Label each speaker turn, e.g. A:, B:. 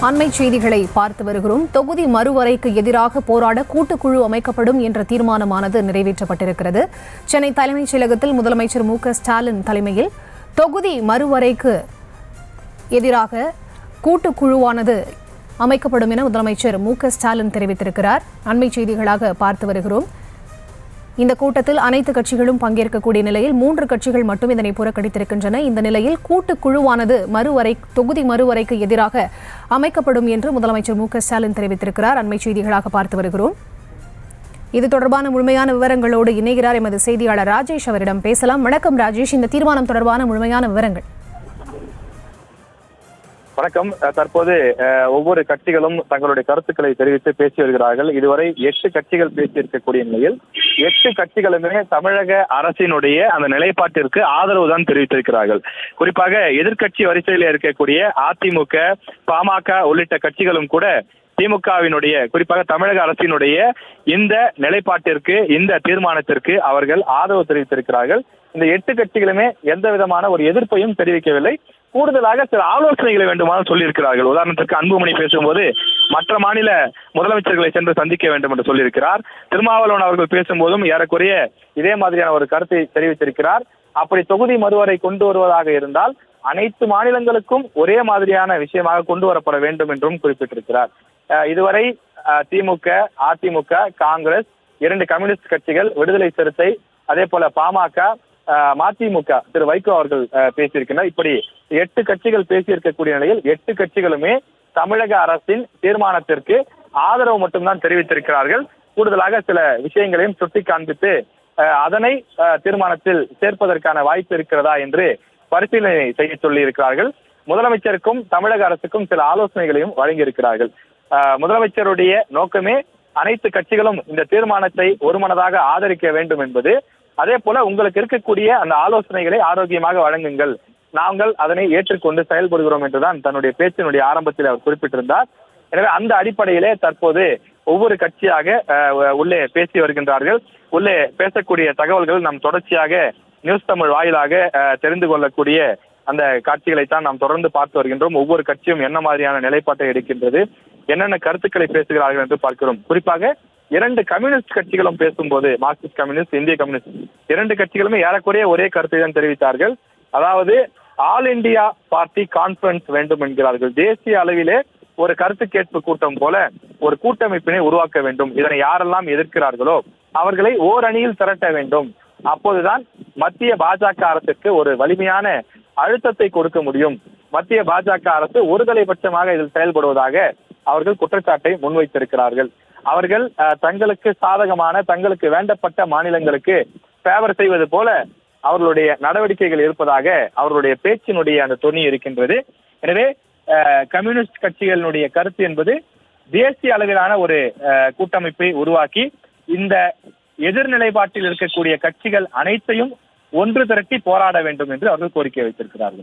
A: அண்மை செய்திகளை பார்த்து வருகிறோம். தொகுதி மறுவரைக்கு எதிராக போராட கூட்டுக்குழு அமைக்கப்படும் என்ற தீர்மானமானது நிறைவேற்றப்பட்டிருக்கிறது. சென்னை தலைமைச் செயலகத்தில் முதலமைச்சர் மு.க.ஸ்டாலின் தலைமையில் தொகுதி மறுவரைக்கு எதிராக கூட்டுக்குழுவானது அமைக்கப்படும் என முதலமைச்சர் மு.க.ஸ்டாலின் தெரிவித்திருக்கிறார். அண்மை செய்திகளாக பார்த்து வருகிறோம். இந்த கூட்டத்தில் அனைத்து கட்சிகளும் பங்கேற்கக்கூடிய நிலையில் 3 கட்சிகள் மட்டும் இதனை புறக்கணித்திருக்கின்றன. இந்த நிலையில் கூட்டுக்குழுவானது தொகுதி மறுவரைக்கு எதிராக அமைக்கப்படும் என்று முதலமைச்சர் மு.க.ஸ்டாலின் தெரிவித்திருக்கிறார். அண்மை செய்திகளாக பார்த்து வருகிறோம். இது தொடர்பான முழுமையான விவரங்களோடு இணைகிறார் எமது செய்தியாளர் ராஜேஷ். அவரிடம் பேசலாம். வணக்கம் ராஜேஷ், இந்த தீர்மானம் தொடர்பான முழுமையான விவரங்கள்.
B: வணக்கம். தற்போது ஒவ்வொரு கட்சிகளும் தங்களுடைய கருத்துக்களை தெரிவித்து பேசி வருகிறார்கள். இதுவரை 8 கட்சிகள் பேசியிருக்கக்கூடிய நிலையில் 8 கட்சிகளுமே தமிழக அரசினுடைய அந்த நிலைப்பாட்டிற்கு ஆதரவு தான் தெரிவித்திருக்கிறார்கள். குறிப்பாக எதிர்க்கட்சி வரிசையில் இருக்கக்கூடிய அதிமுக, பாமக உள்ளிட்ட கட்சிகளும் கூட திமுகவினுடைய குறிப்பாக தமிழக அரசினுடைய இந்த நிலைப்பாட்டிற்கு, இந்த தீர்மானத்திற்கு அவர்கள் ஆதரவு தெரிவித்திருக்கிறார்கள். இந்த 8 கட்சிகளுமே எந்த விதமான ஒரு எதிர்ப்பையும் தெரிவிக்கவில்லை. கூடுதலாக சில ஆலோசனைகளை வேண்டுமானால் சொல்லியிருக்கிறார்கள். உதாரணத்திற்கு அன்புமணி பேசும்போது மற்ற மாநில முதலமைச்சர்களை சென்று சந்திக்க வேண்டும் என்று சொல்லியிருக்கிறார். திருமாவளவன் அவர்கள் பேசும்போதும் ஏறக்குறைய இதே மாதிரியான ஒரு கருத்தை தெரிவித்திருக்கிறார். அப்படி தொகுதி மறுவரை கொண்டு வருவதாக இருந்தால் அனைத்து மாநிலங்களுக்கும் ஒரே மாதிரியான விஷயமாக கொண்டு வரப்பட வேண்டும் என்றும் குறிப்பிட்டிருக்கிறார். இதுவரை திமுக, அதிமுக, காங்கிரஸ், 2 கம்யூனிஸ்ட் கட்சிகள், விடுதலை சிறுத்தை, அதே போல பாமக, மதிமுக திரு வைகோ அவர்கள் பேசியிருக்கிறார். இப்படி 8 கட்சிகள் பேசியிருக்கக்கூடிய நிலையில் 8 கட்சிகளுமே தமிழக அரசின் தீர்மானத்திற்கு ஆதரவு மட்டும்தான் தெரிவித்திருக்கிறார்கள். கூடுதலாக சில விஷயங்களையும் சுட்டி காண்பித்து அதனை தீர்மானத்தில் சேர்ப்பதற்கான வாய்ப்பு இருக்கிறதா என்று பரிசீலனை செய்ய சொல்லி இருக்கிறார்கள். முதலமைச்சருக்கும் தமிழக அரசுக்கும் சில ஆலோசனைகளையும் வழங்கியிருக்கிறார்கள். முதலமைச்சருடைய நோக்கமே அனைத்து கட்சிகளும் இந்த தீர்மானத்தை ஒருமனதாக ஆதரிக்க வேண்டும் என்பது. அதே போல உங்களுக்கு இருக்கக்கூடிய அந்த ஆலோசனைகளை ஆரோக்கியமாக வழங்குங்கள், நாங்கள் அதனை ஏற்றுக்கொண்டு செயல்படுகிறோம் என்றுதான் தன்னுடைய பேச்சினுடைய ஆரம்பத்தில் அவர் குறிப்பிட்டிருந்தார். எனவே அந்த அடிப்படையிலே தற்போது ஒவ்வொரு கட்சியாக உள்ளே பேசி வருகின்றார்கள். உள்ளே பேசக்கூடிய தகவல்கள் நாம் தொடர்ச்சியாக நியூஸ் தமிழ் வாயிலாக தெரிந்து கொள்ளக்கூடிய அந்த காட்சிகளைத்தான் நாம் தொடர்ந்து பார்த்து வருகின்றோம். ஒவ்வொரு கட்சியும் என்ன மாதிரியான நிலைப்பாட்டை எடுக்கின்றது, என்னென்ன கருத்துக்களை பேசுகிறார்கள் என்று பார்க்கிறோம். குறிப்பாக 2 கம்யூனிஸ்ட் கட்சிகளும் பேசும்போது, மார்க்சிஸ்ட் கம்யூனிஸ்ட், இந்திய கம்யூனிஸ்ட் 2 கட்சிகளுமே ஏறக்குறைய ஒரே கருத்தை தான் தெரிவித்தார்கள். அதாவது ஆல் இந்தியா பார்ட்டி கான்பரன்ஸ் வேண்டும் என்கிறார்கள். தேசிய அளவிலே ஒரு கருத்து கேட்பு கூட்டம் போல ஒரு கூட்டமைப்பினை உருவாக்க வேண்டும். இதனை யாரெல்லாம் எதிர்க்கிறார்களோ அவர்களை ஓரணியில் திரட்ட வேண்டும். அப்போதுதான் மத்திய பாஜக அரசுக்கு ஒரு வலிமையான அழுத்தத்தை கொடுக்க முடியும். மத்திய பாஜக அரசு ஒருதலைபட்சமாக இதில் செயல்படுவதாக அவர்கள் குற்றச்சாட்டை முன்வைத்திருக்கிறார்கள். அவர்கள் தங்களுக்கு சாதகமான, தங்களுக்கு வேண்டப்பட்ட மாநிலங்களுக்கு ஃபேவர் செய்வது போல அவர்களுடைய நடவடிக்கைகள் இருப்பதாக அவர்களுடைய பேச்சினுடைய அந்த தொனி இருக்கின்றது. எனவே கம்யூனிஸ்ட் கட்சிகளினுடைய கருத்து என்பது தேசிய அளவிலான ஒரு கூட்டமைப்பை உருவாக்கி இந்த எதிர்நிலைப்பாட்டில் இருக்கக்கூடிய கட்சிகள் அனைத்தையும் ஒன்று திரட்டி போராட வேண்டும் என்று அவர்கள் கோரிக்கை வைத்திருக்கிறார்கள்.